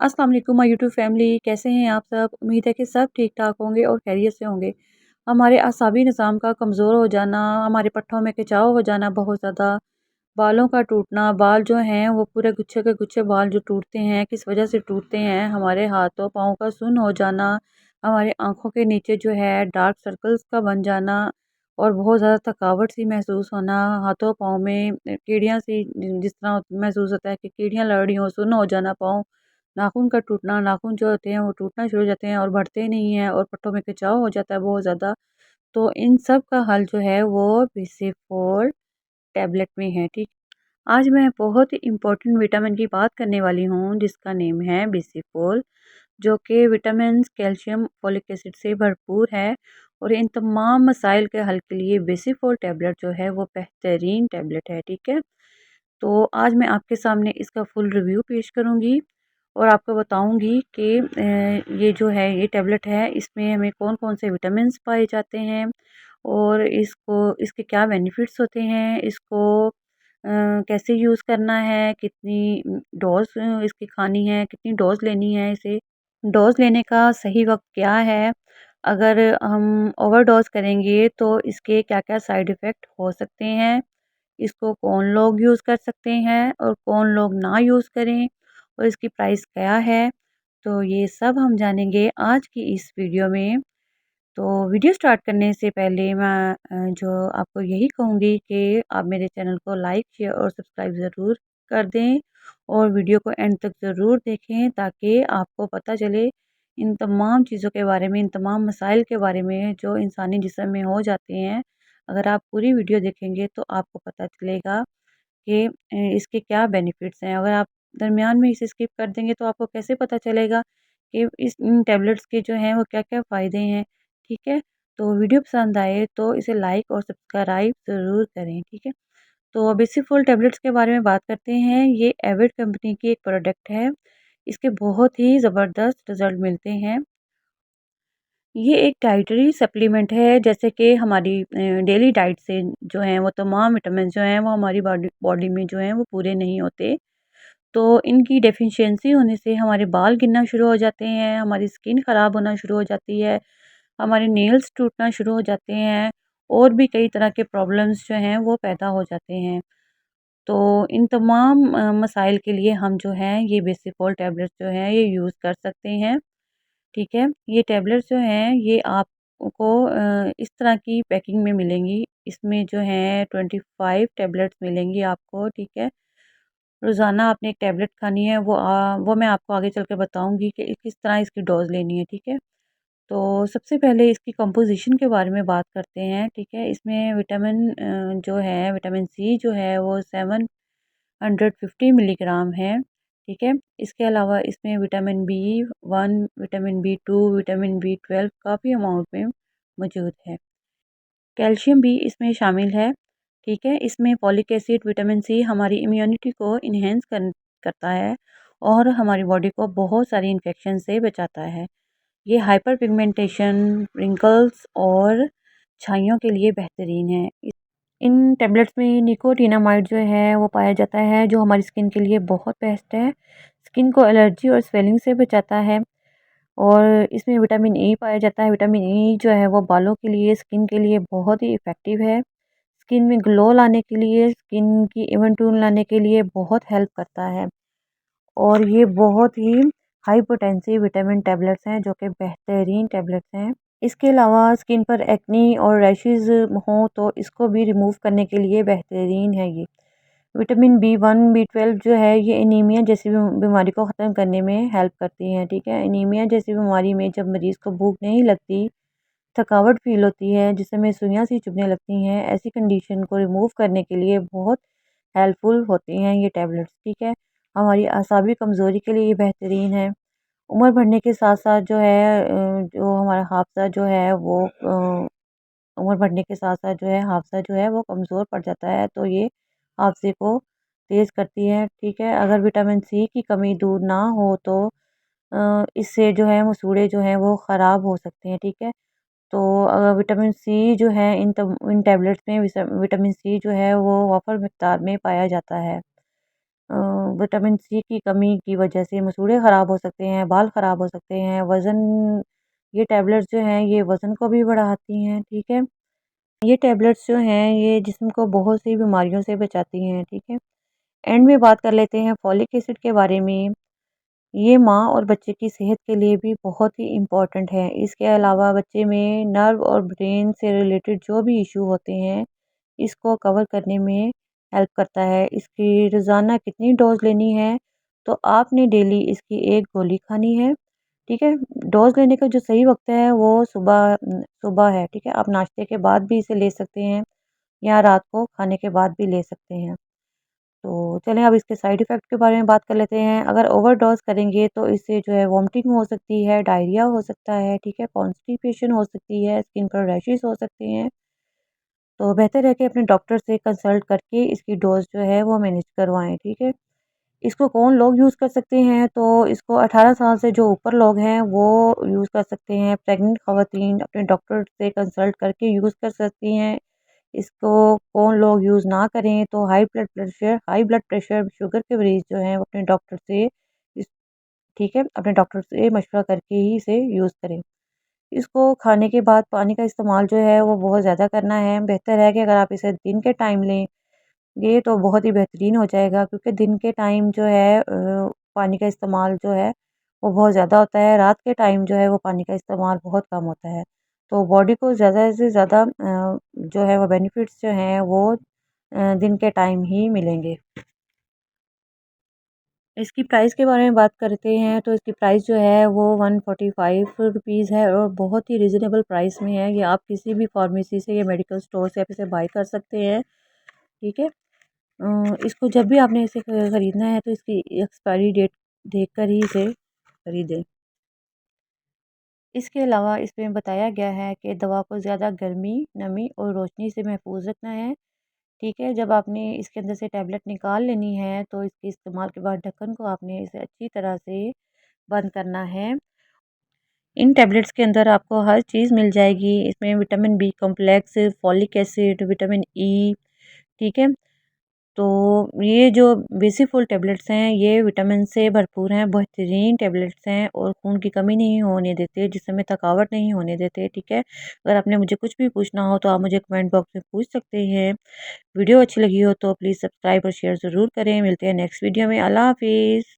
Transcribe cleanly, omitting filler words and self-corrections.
अस्सलाम वालेकुम my YouTube family, कैसे हैं आप सब। उम्मीद है कि सब ठीक ठाक होंगे और खैरियत से होंगे। हमारे आसाबी निज़ाम का कमज़ोर हो जाना, हमारे पट्ठों में खिंचाव हो जाना बहुत ज़्यादा, बालों का टूटना, बाल जो हैं वो पूरे गुच्छे के गुच्छे बाल जो टूटते हैं, किस वजह से टूटते हैं, हमारे हाथों पाँव का सुन्न हो जाना, हमारे आँखों के नीचे जो है डार्क सर्कल्स का बन जाना और बहुत ज़्यादा थकावट सी महसूस होना, हाथों पाँव में कीड़ियाँ सी जिस तरह महसूस होता है कि कीड़ियाँ लड़ रही हों, सुन्न हो जाना पाँव, नाखून का टूटना, नाखून जो होते हैं वो टूटना शुरू हो जाते हैं और बढ़ते नहीं हैं और पट्टों में खिंचाव हो जाता है बहुत ज़्यादा। तो इन सब का हल जो है वो BC4 टैबलेट में है, ठीक। आज मैं बहुत ही इम्पोर्टेंट विटामिन की बात करने वाली हूँ जिसका नेम है BC4, जो कि विटामिन, कैल्शियम, फोलिक एसिड से भरपूर है और इन तमाम मसाइल के हल के लिए BC4 टैबलेट जो है वो बेहतरीन टैबलेट है, ठीक है। तो आज मैं आपके सामने इसका फुल रिव्यू पेश करूँगी और आपको बताऊँगी कि ये जो है ये टैबलेट है, इसमें हमें कौन-कौन से विटामिन्स पाए जाते हैं और इसके क्या बेनिफिट्स होते हैं, इसको कैसे यूज़ करना है, कितनी डोज़ इसकी खानी है, कितनी डोज़ लेनी है इसे, डोज़ लेने का सही वक़्त क्या है, अगर हम ओवरडोज़ करेंगे तो इसके क्या-क्या साइड इफ़ेक्ट हो सकते हैं, इसको कौन लोग यूज़ कर सकते हैं और कौन लोग ना यूज़ करें और इसकी प्राइस क्या है। तो ये सब हम जानेंगे आज की इस वीडियो में। तो वीडियो स्टार्ट करने से पहले मैं जो आपको यही कहूँगी कि आप मेरे चैनल को लाइक, शेयर और सब्सक्राइब ज़रूर कर दें और वीडियो को एंड तक ज़रूर देखें ताकि आपको पता चले इन तमाम चीज़ों के बारे में, इन तमाम मसाइल के बारे में जो इंसानी जिस्म में हो जाते हैं। अगर आप पूरी वीडियो देखेंगे तो आपको पता चलेगा कि इसके क्या बेनिफिट्स हैं। अगर आप दरमियान में इसे स्किप कर देंगे तो आपको कैसे पता चलेगा कि इन टैबलेट्स के जो हैं वो क्या-क्या फ़ायदे हैं, ठीक है? तो वीडियो पसंद आए तो इसे लाइक और सब्सक्राइब ज़रूर करें, ठीक है? तो बेसिफुल टैबलेट्स के बारे में बात करते हैं। ये एविड कंपनी की एक प्रोडक्ट है। इसके बहुत ही ज़बरदस्त रिज़ल्ट मिलते हैं। ये एक डाइटरी सप्लीमेंट है, जैसे कि हमारी डेली डाइट से जो है वो तमाम विटामिन जो हैं वो हमारी बॉडी बॉडी में जो हैं वो पूरे नहीं होते। तो इनकी डेफिशिएंसी होने से हमारे बाल गिरना शुरू हो जाते हैं, हमारी स्किन ख़राब होना शुरू हो जाती है, हमारे नेल्स टूटना शुरू हो जाते हैं और भी कई तरह के प्रॉब्लम्स जो हैं वो पैदा हो जाते हैं। तो इन तमाम मसाइल के लिए हम जो हैं ये बेसिफॉल टैबलेट्स जो हैं ये यूज़ कर सकते हैं, ठीक है। ये टैबलेट्स जो हैं ये आपको इस तरह की पैकिंग में मिलेंगी। इसमें जो है 25 टैबलेट्स मिलेंगी आपको, ठीक है। रोज़ाना आपने एक टैबलेट खानी है, वो मैं आपको आगे चल के बताऊँगी कि किस तरह इसकी डोज़ लेनी है, ठीक है। तो सबसे पहले इसकी कंपोज़िशन के बारे में बात करते हैं, ठीक है। इसमें विटामिन जो है विटामिन सी जो है वो 750 मिलीग्राम है, ठीक है। इसके अलावा इसमें vitamin B1, vitamin B2, vitamin B12 काफ़ी अमाउंट में मौजूद है। कैल्शियम भी इसमें शामिल है, ठीक है। इसमें फॉलिक एसिड, विटामिन सी हमारी इम्यूनिटी को इन्हेंस करता है और हमारी बॉडी को बहुत सारी इन्फेक्शन से बचाता है। ये हाइपर पिगमेंटेशन, रिंकल्स और छाइयों के लिए बेहतरीन है। इन टैबलेट्स में निकोटिनामाइड जो है वो पाया जाता है, जो हमारी स्किन के लिए बहुत बेस्ट है। स्किन को एलर्जी और स्वेलिंग से बचाता है और इसमें विटामिन ई पाया जाता है। विटामिन ई जो है वो बालों के लिए, स्किन के लिए बहुत ही इफ़ेक्टिव है। स्किन में ग्लो लाने के लिए, स्किन की इवन टोन लाने के लिए बहुत हेल्प करता है और ये बहुत ही हाई पोटेंसी विटामिन टैबलेट्स हैं जो कि बेहतरीन टैबलेट्स हैं। इसके अलावा स्किन पर एक्नी और रैशेज़ हों तो इसको भी रिमूव करने के लिए बेहतरीन है ये। विटामिन B1, B12 जो है ये एनीमिया जैसी बीमारी को ख़त्म करने में हेल्प करती हैं, ठीक है। एनीमिया जैसी बीमारी में जब मरीज़ को भूख नहीं लगती, थकावट फ़ील होती है, जिसमें सुइयाँ सी चुभने लगती हैं, ऐसी कंडीशन को रिमूव करने के लिए बहुत हेल्पफुल होती हैं ये टैबलेट्स, ठीक है। हमारी असाबी कमज़ोरी के लिए ये बेहतरीन है। उम्र बढ़ने के साथ-साथ जो है जो हमारा हाफ़्ज़ा जो है वो उम्र बढ़ने के साथ-साथ जो है हाफ़्ज़ा जो है वो कमज़ोर पड़ जाता है, तो ये हाफ़्ज़े को तेज़ करती है, ठीक है। अगर विटामिन सी की कमी दूर ना हो तो इससे जो है मसूड़े जो हैं वो ख़राब हो सकते हैं, ठीक है। तो विटामिन सी जो है इन टैबलेट्स में विटामिन सी जो है वो वाफ़र मिक़दार में पाया जाता है। विटामिन सी की कमी की वजह से मसूड़े ख़राब हो सकते हैं, बाल ख़राब हो सकते हैं, वज़न ये टैबलेट्स जो हैं ये वज़न को भी बढ़ाती हैं, ठीक है। ये टैबलेट्स जो हैं ये जिस्म को बहुत सी बीमारियों से बचाती हैं, ठीक है। एंड में बात कर लेते हैं फॉलिक एसिड के बारे में। ये माँ और बच्चे की सेहत के लिए भी बहुत ही इम्पोर्टेंट है। इसके अलावा बच्चे में नर्व और ब्रेन से रिलेटेड जो भी इश्यू होते हैं, इसको कवर करने में हेल्प करता है। इसकी रोज़ाना कितनी डोज़ लेनी है, तो आपने डेली इसकी 1 गोली खानी है, ठीक है? डोज़ लेने का जो सही वक़्त है वो सुबह है, ठीक है? आप नाश्ते के बाद भी इसे ले सकते हैं या रात को खाने के बाद भी ले सकते हैं। तो चलें अब इसके साइड इफ़ेक्ट के बारे में बात कर लेते हैं। अगर ओवरडोज़ करेंगे तो इससे जो है वॉमिटिंग हो सकती है, डायरिया हो सकता है, ठीक है? कॉन्स्टिपेशन हो सकती है, स्किन पर रैशेज़ हो सकते हैं। तो बेहतर है कि अपने डॉक्टर से कंसल्ट करके इसकी डोज़ जो है वो मैनेज करवाएँ, ठीक है? इसको कौन लोग यूज़ कर सकते हैं, तो इसको 18 साल से जो ऊपर लोग हैं वो यूज़ कर सकते हैं। प्रेग्नेंट ख़वातीन अपने डॉक्टर से कंसल्ट करके यूज़ कर सकती हैं। इसको कौन लोग यूज़ ना करें तो हाई ब्लड प्रेशर, शुगर के मरीज़ जो हैं वो अपने डॉक्टर से इस ठीक है, अपने डॉक्टर से मशवरा करके ही इसे यूज़ करें। इसको खाने के बाद पानी का इस्तेमाल जो है वो बहुत ज़्यादा करना है। बेहतर है कि अगर आप इसे दिन के टाइम लें, ये तो बहुत ही बेहतरीन हो जाएगा क्योंकि दिन के टाइम जो है पानी का इस्तेमाल जो है वो बहुत ज़्यादा होता है, रात के टाइम जो है वो पानी का इस्तेमाल बहुत कम होता है। तो बॉडी को ज़्यादा से ज़्यादा जो है वो बेनिफिट्स जो हैं वो दिन के टाइम ही मिलेंगे। इसकी प्राइस के बारे में बात करते हैं तो इसकी प्राइस जो है वो 145 रुपीज़ है और बहुत ही रीज़नेबल प्राइस में है। ये आप किसी भी फार्मेसी से या मेडिकल स्टोर से आप इसे बाय कर सकते हैं, ठीक है। इसको जब भी आपने इसे खरीदना है तो इसकी एक्सपायरी डेट देखकर ही इसे खरीदें। इसके अलावा इसमें बताया गया है कि दवा को ज़्यादा गर्मी, नमी और रोशनी से महफूज रखना है, ठीक है। जब आपने इसके अंदर से टैबलेट निकाल लेनी है तो इसके इस्तेमाल के बाद ढक्कन को आपने इसे अच्छी तरह से बंद करना है। इन टैबलेट्स के अंदर आपको हर चीज़ मिल जाएगी। इसमें vitamin B complex, folic acid, vitamin E, ठीक है। तो ये जो बेसिफुल टैबलेट्स हैं ये विटामिन से भरपूर हैं, बेहतरीन टैबलेट्स हैं और खून की कमी नहीं होने देते, जिस्म में थकावट नहीं होने देते, ठीक है। अगर आपने मुझे कुछ भी पूछना हो तो आप मुझे कमेंट बॉक्स में पूछ सकते हैं। वीडियो अच्छी लगी हो तो प्लीज़ सब्सक्राइब और शेयर ज़रूर करें। मिलते हैं नेक्स्ट वीडियो में। अल्लाह हाफ़िज़।